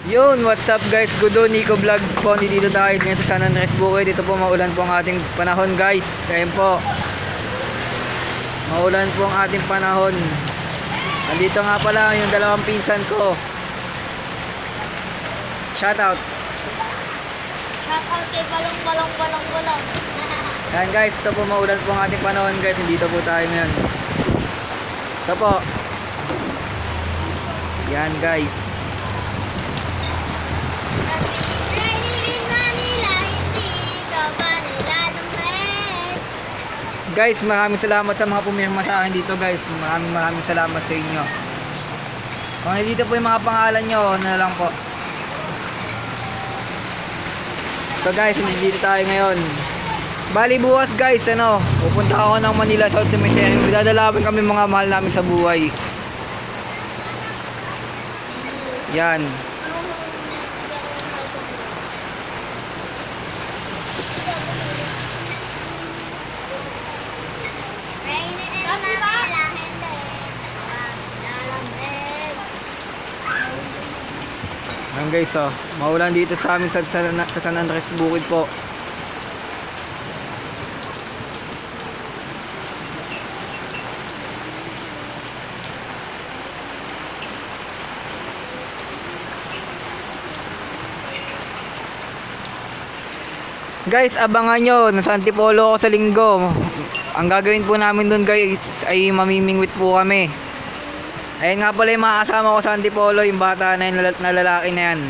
Yun, what's up guys? Gudo, Nico Vlog po. Dito tayo ngayon sa San Andres Bukid. Dito po maulan po ang ating panahon guys. Ayun po. Maulan po ang ating panahon. Andito nga pala yung dalawang pinsan ko. Shout out. Shout out kay balong. Ayan guys, ito po maulan po ang ating panahon guys. Dito po tayo ngayon. Ito po. Yan guys. Guys, maraming salamat sa mga pumirma sa akin dito guys. Maraming salamat sa inyo. Kung dito po yung mga pangalan nyo, na lang po. So guys, dito tayo ngayon. Bali bukas guys, pupunta ako ng Manila South Cemetery. Dadalawin kami mga mahal namin sa buhay. Yan. Ayan guys, maulan dito sa amin sa San Andres Bukid po. Guys, abangan nyo, nasa Antipolo ako sa linggo. Ang gagawin po namin doon guys ay mamimingwit po kami. Ayun nga pala yung mga kasama ko sa Antipolo, yung bata na yun, na lalaki na yan.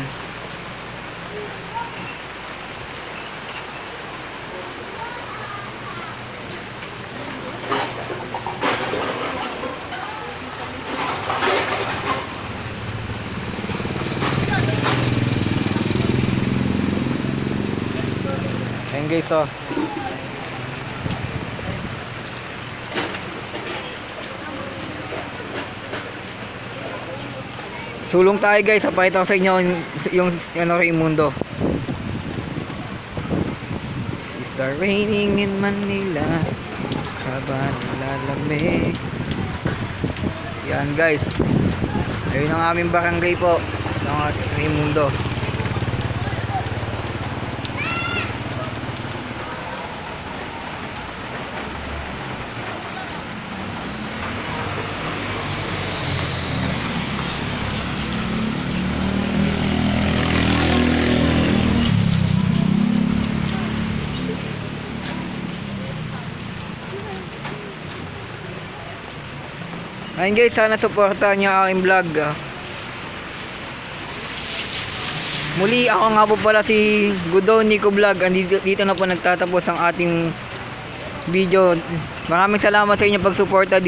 Ayun guys, sulong tayo guys, papakita ko sa inyo yung Raimundo. It's the raining in Manila, haba nilalamig. Yan guys, ayun ang aming barangay po, ng Raimundo. Ayun guys, sana supportahan nyo ang aking vlog. Muli, ako nga po pala si Gudo, Nico Vlog. Dito na po nagtatapos ang ating video. Maraming salamat sa inyo pagsuporta.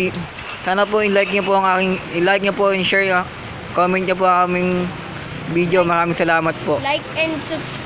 Sana po i-like nyo po ang aking, i-like nyo po and share, comment nyo po ang aming video. Maraming salamat po. Like and subscribe.